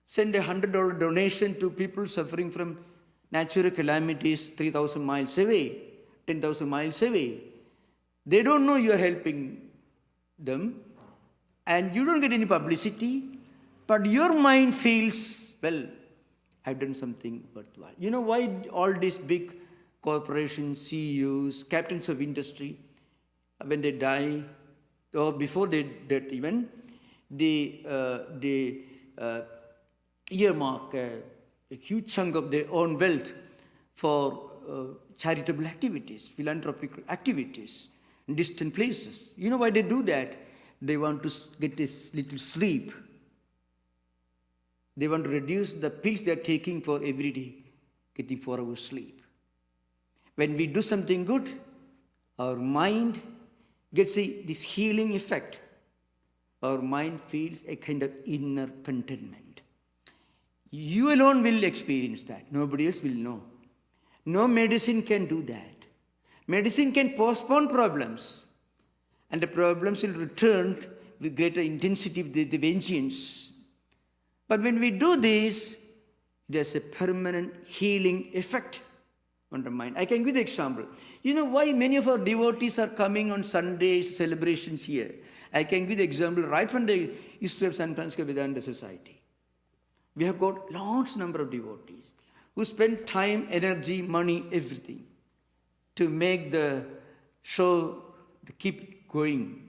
[SPEAKER 1] send a $100 donation to people suffering from natural calamities 3,000 miles away, 10,000 miles away. They don't know you are helping them, and you don't get any publicity, but your mind feels, well, I've done something worthwhile. You know why all these big corporations, CEOs, captains of industry, when they die, or before they death even, they earmark a huge chunk of their own wealth for charitable activities, philanthropic activities in distant places. You know why they do that? They want to get this little sleep. They want to reduce the pills they are taking for every day, getting 4 hours sleep. When we do something good, our mind gets this healing effect. Our mind feels a kind of inner contentment. You alone will experience that. Nobody else will know. No medicine can do that. Medicine can postpone problems, and the problems will return with greater intensity, with the vengeance. But when we do this, It has a permanent healing effect on the mind. I can give the example. You know why many of our devotees are coming on Sundays, celebrations here? I can give the example right from the history of San Francisco Vedanta Society. We have got large number of devotees who spend time, energy, money, everything to make the show to keep going.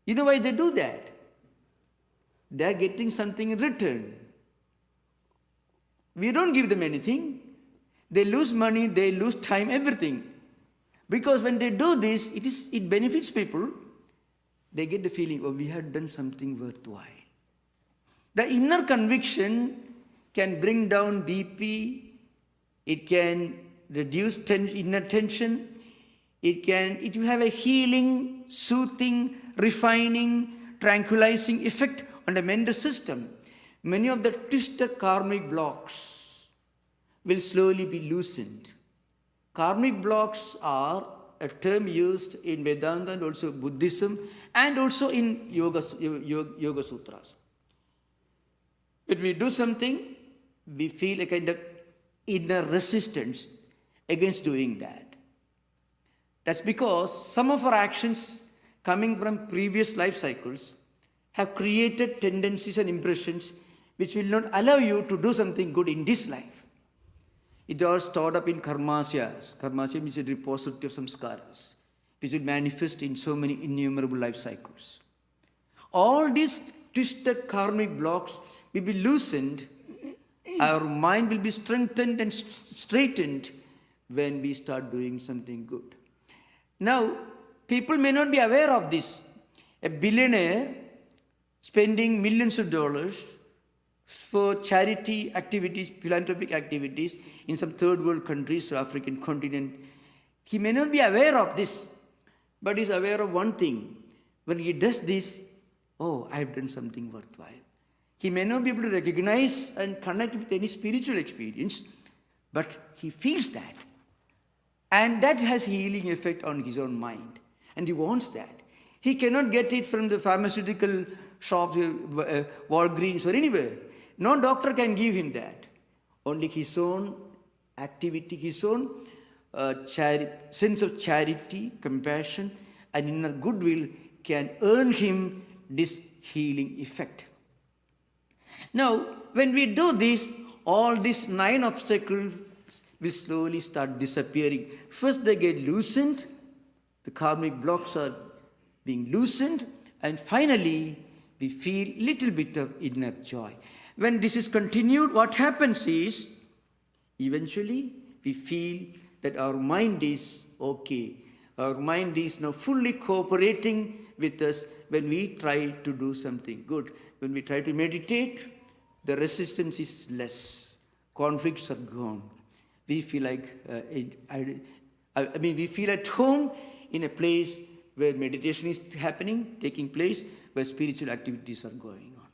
[SPEAKER 1] You know why they do that? They are getting something in return. We don't give them anything. They lose money, they lose time, everything. Because when they do this, it benefits people. They get the feeling, oh, we have done something worthwhile. The inner conviction can bring down BP, it can reduce inner tension, it will have a healing, soothing, refining, tranquilizing effect on the mental system. Many of the twisted karmic blocks will slowly be loosened. Karmic blocks are a term used in Vedanta and also Buddhism and also in Yoga Sutras. When we do something, we feel a kind of inner resistance against doing that. That's because some of our actions coming from previous life cycles have created tendencies and impressions which will not allow you to do something good in this life. It all stored up in karmasyas. Karmasya means a repository of samskaras, which will manifest in so many innumerable life cycles. All these twisted karmic blocks will be loosened. Our mind will be strengthened and straightened when we start doing something good. Now, people may not be aware of this. A billionaire spending millions of dollars for charity activities, philanthropic activities in some third world countries or African continent, he may not be aware of this, but is aware of one thing. When he does this, oh, I have done something worthwhile. He may not be able to recognize and connect with any spiritual experience, but he feels that. And that has healing effect on his own mind. And he wants that. He cannot get it from the pharmaceutical shops, Walgreens or anywhere. No doctor can give him that. Only his own activity, his own sense of charity, compassion, and inner goodwill can earn him this healing effect. Now, when we do this, all these 9 obstacles will slowly start disappearing. First they get loosened, the karmic blocks are being loosened, and finally we feel little bit of inner joy. When this is continued, what happens is, eventually we feel that our mind is okay. Our mind is now fully cooperating with us when we try to do something good. When we try to meditate, the resistance is less. Conflicts are gone. We feel like, we feel at home in a place where meditation is happening, taking place, where spiritual activities are going on.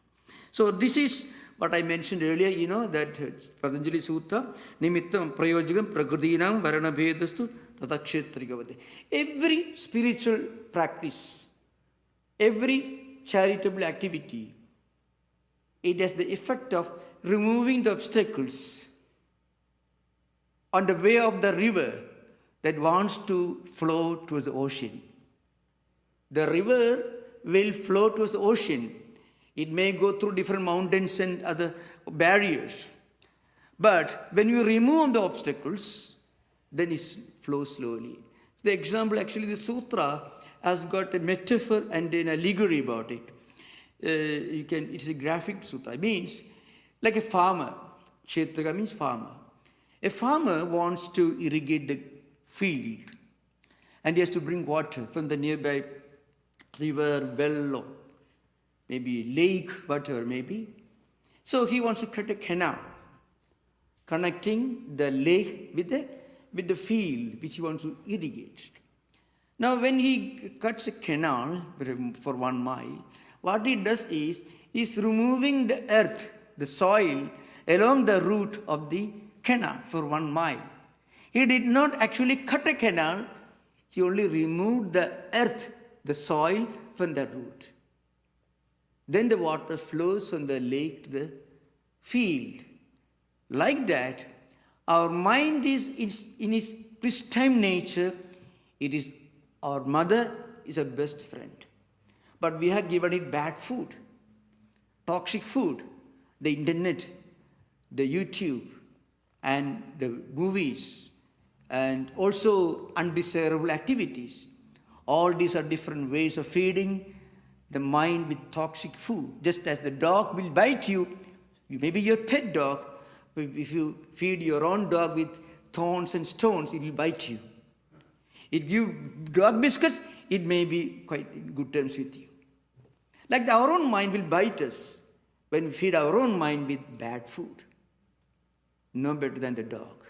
[SPEAKER 1] So this is what I mentioned earlier, that Patanjali Sutta, Nimittam Prayojagam Prakritinam Varanabhedastu Tatakshetrikavate. Every spiritual practice, every charitable activity, it has the effect of removing the obstacles on the way of the river that wants to flow towards the ocean. The river will flow towards the ocean. It may go through different mountains and other barriers. But when you remove the obstacles, then it flows slowly. The example, actually, the sutra has got a metaphor and an allegory about it. It's a graphic sutra. It means like a farmer. Kshetrika means farmer. A farmer wants to irrigate the field, and he has to bring water from the nearby river, well, or maybe lake, whatever maybe. So he wants to cut a canal connecting the lake with the field which he wants to irrigate. Now when he cuts a canal for 1 mile, what he does is he's removing the earth, the soil, along the route of the canal for 1 mile. He did not actually cut a canal, he only removed the earth, the soil from the root. Then the water flows from the lake to the field. Like that, our mind is in its pristine nature. It is our mother is our best friend. But we have given it bad food, toxic food, the internet, the YouTube, and the movies, and also undesirable activities. All these are different ways of feeding the mind with toxic food. Just as the dog will bite you, maybe your pet dog, if you feed your own dog with thorns and stones, it will bite you. If you dog biscuits, it may be quite in good terms with you. Like our own mind will bite us when we feed our own mind with bad food. No better than the dog.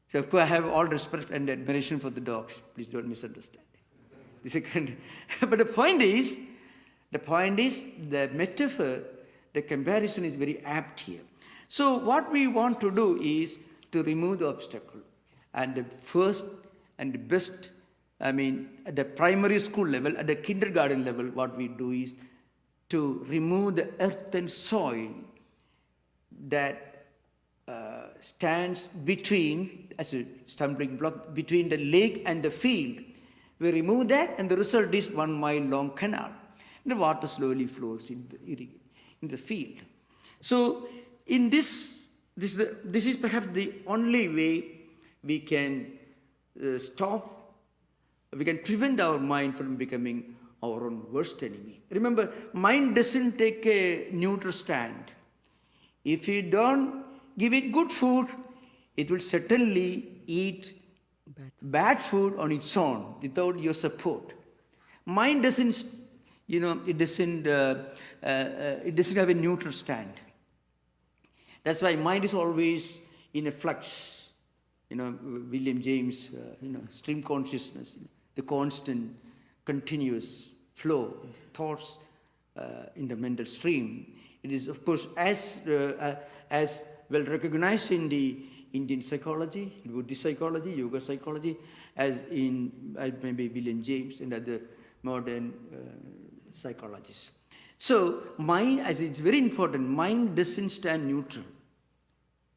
[SPEAKER 1] So of course I have all respect and admiration for the dogs. Please don't misunderstand. The second, but the point is, the metaphor, the comparison is very apt here. So what we want to do is to remove the obstacle. And the first and the best, at the primary school level, at the kindergarten level, what we do is to remove the earth and soil that stands between, as a stumbling block, between the lake and the field. We remove that, and the result is 1 mile long canal. The water slowly flows in the field. So, in this is perhaps the only way we can we can prevent our mind from becoming our own worst enemy. Remember, mind doesn't take a neutral stand. If you don't give it good food, it will certainly eat bad food on its own without your support. Mind doesn't, it doesn't have a neutral stand. That's why mind is always in a flux. William James, stream consciousness, the constant, continuous flow of thoughts in the mental stream. It is, of course, as well recognized in the Indian psychology, Buddhist psychology, yoga psychology, as maybe William James and other modern psychologists. So mind, as it's very important, mind doesn't stand neutral.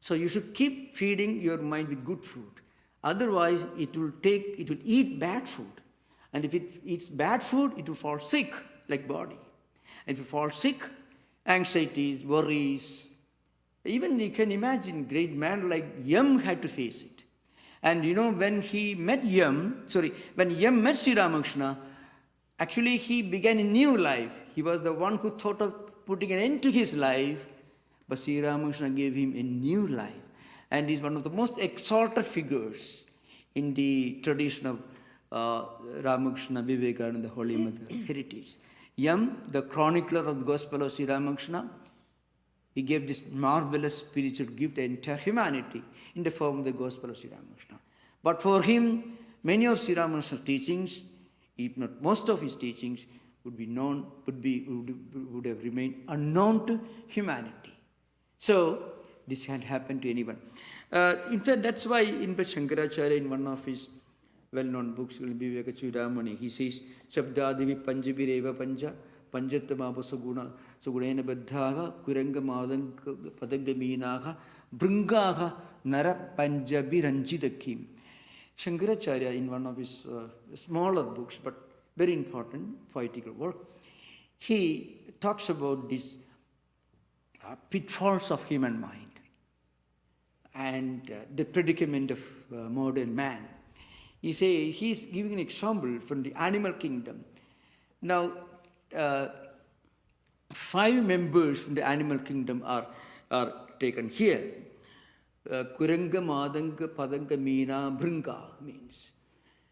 [SPEAKER 1] So you should keep feeding your mind with good food. Otherwise, it will eat bad food. And if it eats bad food, it will fall sick, like body. And if you fall sick, anxieties, worries, even you can imagine great man like Yam had to face it. And when Yam met Sri Ramakrishna, actually he began a new life. He was the one who thought of putting an end to his life, but Sri Ramakrishna gave him a new life. And he's one of the most exalted figures in the tradition of Ramakrishna, Vivekananda, the Holy Mother heritage. Yam, the chronicler of the Gospel of Sri Ramakrishna, he gave this marvelous spiritual gift to entire humanity in the form of the Gospel of Sri Ramakrishna. But for him, many of Sri Ramakrishna's teachings, if not most of his teachings, would have remained unknown to humanity. So this can happen to anyone. In fact, that's why in Shankaracharya, in one of his well-known books, Viveka Chudamani, he says, Shabdadivi Panjabireva Panja, Panjatamapu Suguna Badhaga, Kuranga Madanka Padagaminaha, Brungaha, Nara Panjabi Ranjidakim. Shankaracharya, in one of his smaller books, but very important poetical work, he talks about these pitfalls of human mind and the predicament of modern man. He's giving an example from the animal kingdom. Now, 5 members from the animal kingdom are taken here. Kuranga, Madanga, Padanga, Meena, Bringa means.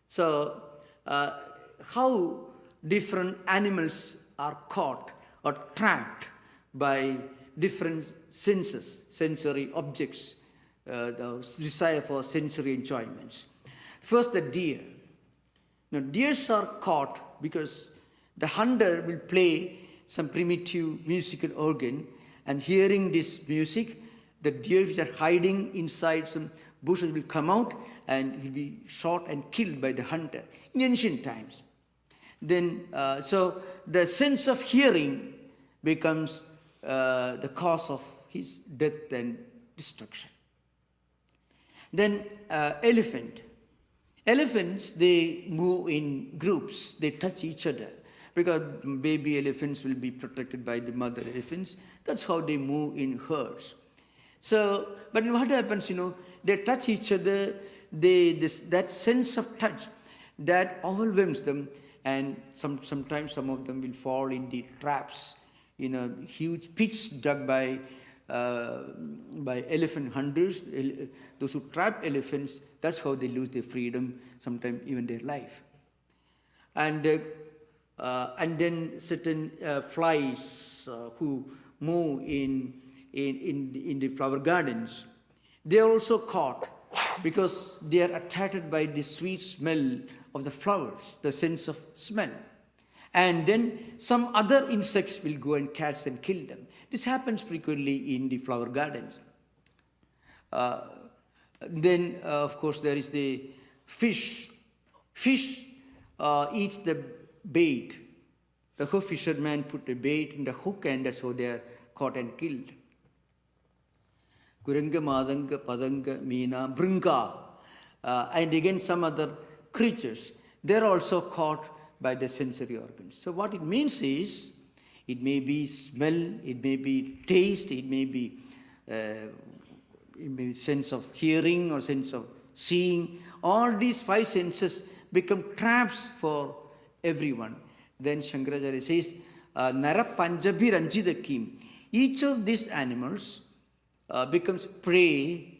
[SPEAKER 1] So, how different animals are caught or trapped by different sensory objects, the desire for sensory enjoyments. First, the deer. Now, deers are caught because the hunter will play some primitive musical organ, and hearing this music, the deer which are hiding inside some bushes will come out and will be shot and killed by the hunter in ancient times. Then, so the sense of hearing becomes the cause of his death and destruction. Then elephant. Elephants, they move in groups. They touch each other because baby elephants will be protected by the mother elephants. That's how they move in herds. So, but what happens, they touch each other. That sense of touch that overwhelms them, and sometimes some of them will fall in the traps, huge pits dug by elephant hunters, those who trap elephants. That's how they lose their freedom, sometimes even their life. And then certain flies who move in the flower gardens, they are also caught because they are attracted by the sweet smell of the flowers, the sense of smell. And then some other insects will go and catch and kill them. This happens frequently in the flower gardens. Then, of course, there is the fish. Fish eats the bait. The fisherman put a bait in the hook, and that's how they are caught and killed. Kuranga, Madanga, Padanga, Meena, Bringa, and again some other creatures. They're also caught by the sensory organs. So what it means is, it may be smell, it may be taste, it may be sense of hearing or sense of seeing. All these five senses become traps for everyone. Then Shankaracharya says, Nara Panjabhi Ranjidakim. Each of these animals becomes prey.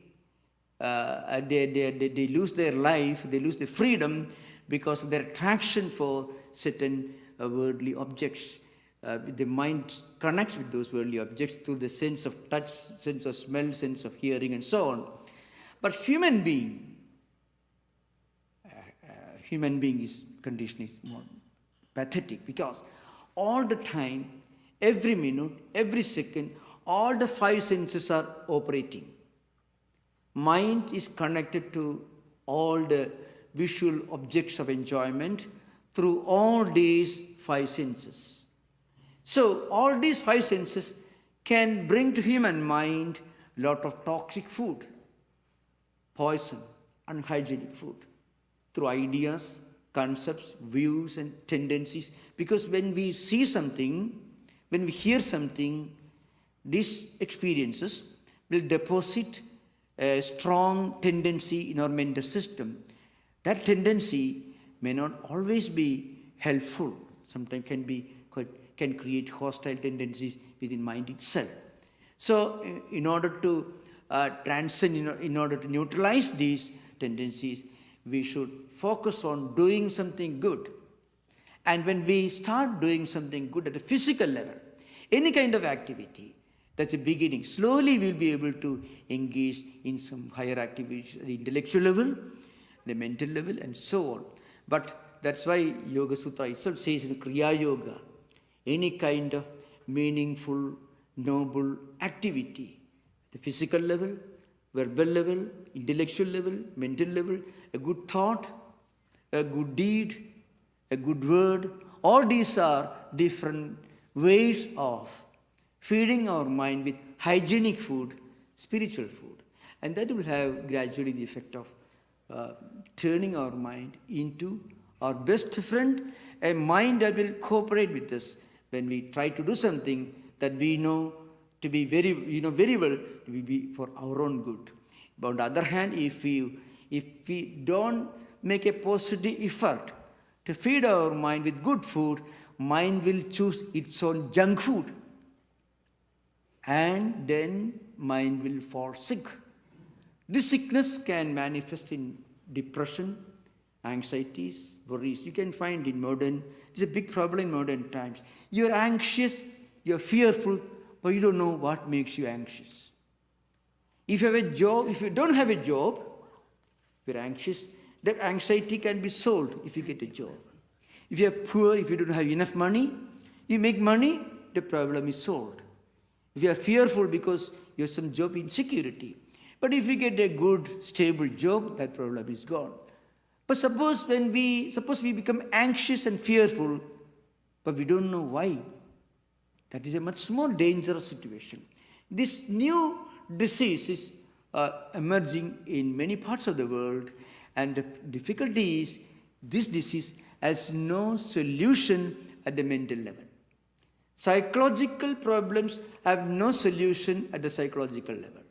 [SPEAKER 1] They lose their life, they lose their freedom because of their attraction for certain worldly objects. The mind connects with those worldly objects through the sense of touch, sense of smell, sense of hearing, and so on. But human being's condition is more pathetic because all the time, every minute, every second, all the five senses are operating. Mind is connected to all the visual objects of enjoyment through all these five senses. So all these five senses can bring to human mind a lot of toxic food, poison, unhygienic food, through ideas, concepts, views, and tendencies. Because when we see something, when we hear something, these experiences will deposit a strong tendency in our mental system. That tendency may not always be helpful. Sometimes can create hostile tendencies within mind itself. So in order to transcend, in order to neutralize these tendencies, we should focus on doing something good. And when we start doing something good at a physical level, any kind of activity, that's a beginning. Slowly we'll be able to engage in some higher activities at the intellectual level, the mental level, and so on. But that's why Yoga Sutra itself says in Kriya Yoga, any kind of meaningful, noble activity, the physical level, verbal level, intellectual level, mental level, a good thought, a good deed, a good word, all these are different ways of feeding our mind with hygienic food, spiritual food. And that will have gradually the effect of turning our mind into our best friend, a mind that will cooperate with us when we try to do something that we know to be very well to be for our own good. But on the other hand, if we don't make a positive effort to feed our mind with good food, mind will choose its own junk food. And then mind will fall sick. This sickness can manifest in depression, anxieties, worries. You can find in it's a big problem in modern times. You're anxious, you're fearful, but you don't know what makes you anxious. If you have a job, if you don't have a job, you're anxious. That anxiety can be solved if you get a job. If you're poor, if you don't have enough money, you make money, the problem is solved. If you are fearful because you have some job insecurity. But if you get a good, stable job, that problem is gone. But suppose we become anxious and fearful, but we don't know why. That is a much more dangerous situation. This new diseases emerging in many parts of the world, and the difficulty is this disease has no solution at the mental level. Psychological problems have no solution at the psychological level.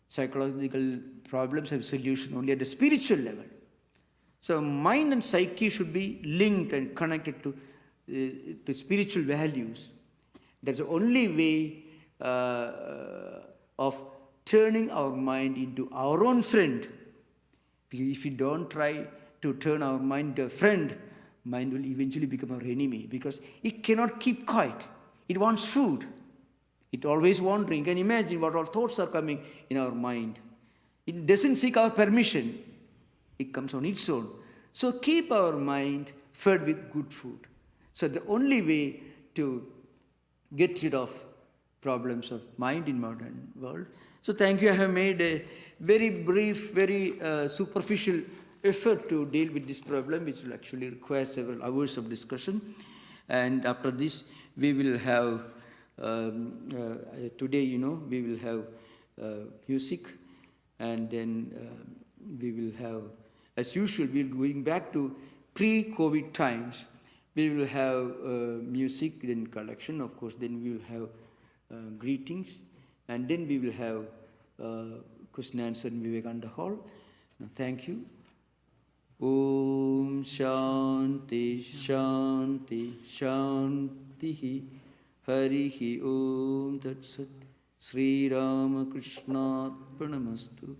[SPEAKER 1] Psychological problems have solution only at the spiritual level. So mind and psyche should be linked and connected to spiritual values. That's the only way of turning our mind into our own friend. If we don't try to turn our mind into a friend, mind will eventually become our enemy, because it cannot keep quiet. It wants food. It always wandering. You can imagine what all thoughts are coming in our mind. It doesn't seek our permission. It comes on its own. So keep our mind fed with good food. So the only way to get rid of problems of mind in modern world. So thank you. I have made a very brief, very superficial effort to deal with this problem, which will actually require several hours of discussion. And after this, we will have, today, we will have music, and then we will have, as usual, we're going back to pre-COVID times. We will have music, then collection, of course, then we will have greetings, and then we will have question and answer in Vivekananda Hall. Now, thank you. Om Shanti Shanti Shanti Harihi Om Tat Sat Sri Ramakrishna Arpanamastu.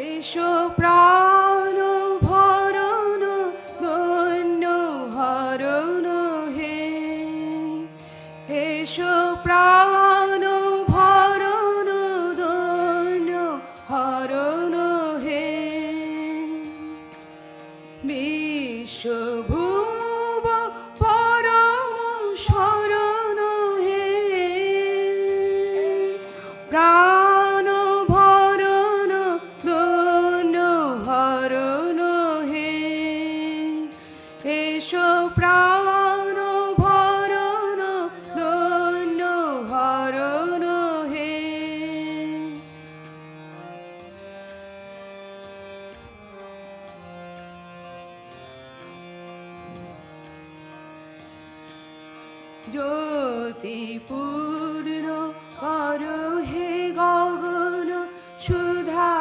[SPEAKER 2] এসো প্রাণ ভরণ দৈন্য হরণ হে, এসো প্রাণ ভরণ দৈন্য হরণ হে, বিশ্বভুব পরম শরণ হে, প্রাণ ভরণ দৈন্য হরণ হে, এসো প্রাণ ভরণ দৈন্য হরণ হে। জ্যোতিপূর্ণ কর হে গগন, সুধা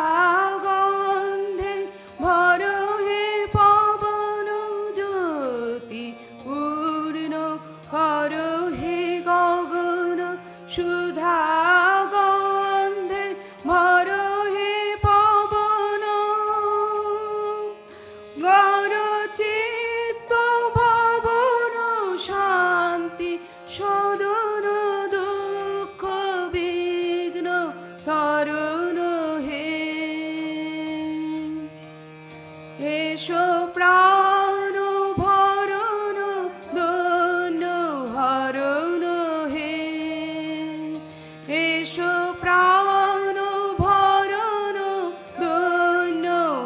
[SPEAKER 2] গন্ধে ভর হে পবন, জ্যোতিপূর্ণ কর হে গগন, সুধা গন্ধে ভর হে পবন, গরচিত্ত ভবন শান্তি সদন, দুঃখ বিঘ্ন তরুণ হে, এসো প্রাণ ভরণ দৈন্য হরণ হে, এসো প্রাণ ভরণ দৈন্য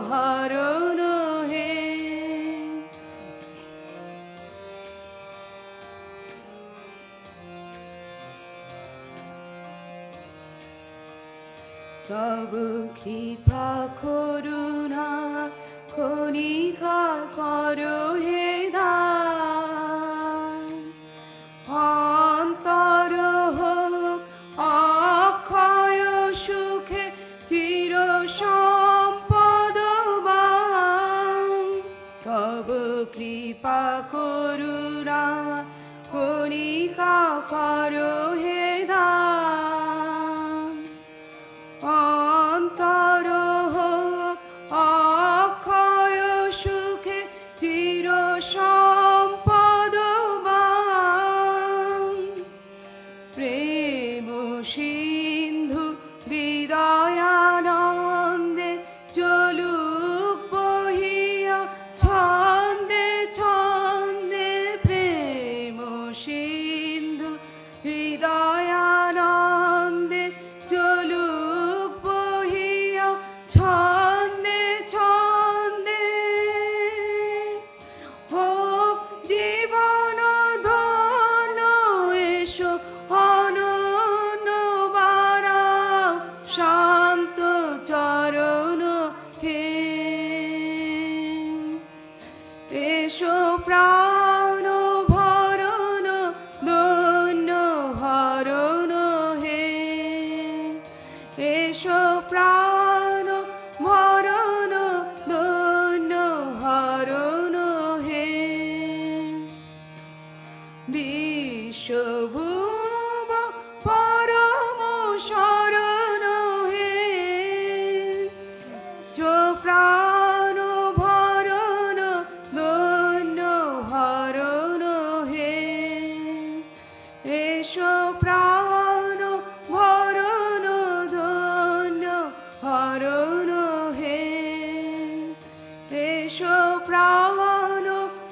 [SPEAKER 2] হরণ হে। তব কৃপা করুণা কণিকা করো হে দান, অন্তর হোক অক্ষয় সুখে চির সম্পদবান, তব কৃপা করুণা কণিকা করো হে দান অন্তর হোক অক্ষয় সুখে চির সম্পদবান প্রেম সিন্ধু হৃদয়ানন্দে চলুক বহিয়া ছন্দে ছন্দে প্রেম সিন্ধু হৃদয়ানন্দে চলুক বহিয়া ছন্দে ছন্দে হোক জীবন ধন্য এসো অনন্য বারাও শান্ত চরণ হে এসো প্রাণ ভরণ দন্য হরণ হে এসো প্রাণ ভরণ দন্য হরণ হে বিশ্বভুব পরম শরণ হে যো প্রাণ ভরণ দন্য হরণ হে এসো প্রাণ ভরণ দন্য হরণ হে এসো প্রাণ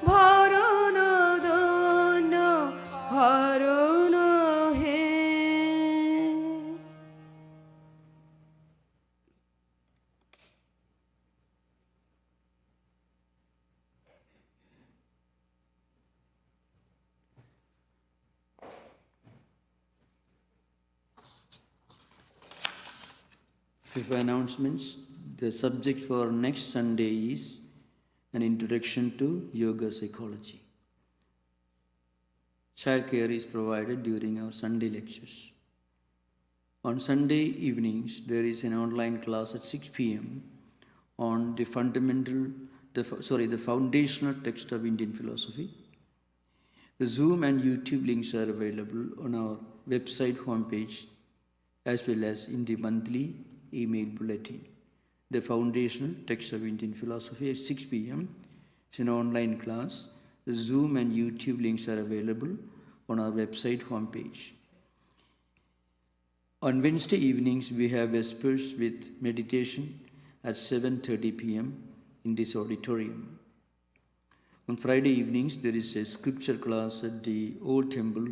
[SPEAKER 2] ভরণ দন্য হরণ হে
[SPEAKER 1] Fifth announcements. The subject for next Sunday is an introduction to yoga psychology. Childcare is provided during our Sunday lectures. On Sunday evenings, there is an online class at 6 p.m. on the foundational text of Indian philosophy. The Zoom and YouTube links are available on our website homepage as well as in the monthly email bulletin. The foundational text of Indian philosophy at 6 p.m. is an online class. The Zoom and YouTube links are available on our website homepage. On Wednesday evenings, we have Vespers with meditation at 7:30 p.m. in this auditorium. On Friday evenings, there is a scripture class at the Old Temple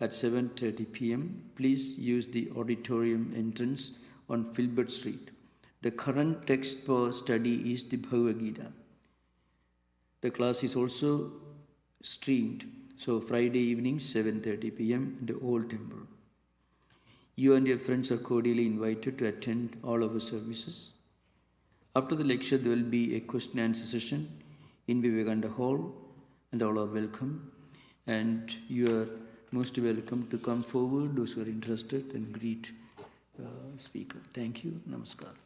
[SPEAKER 1] at 7:30 p.m. Please use the auditorium entrance on Filbert Street. The current text for study is the Bhagavad Gita. The class is also streamed, so Friday evening 7:30 p.m. in the Old Temple. You and your friends are cordially invited to attend all of our services. After the lecture, there will be a question and answer session in Vivekananda Hall, and all are welcome. And you are most welcome to come forward, those who are interested, and greet speaker. Thank you. Namaskar.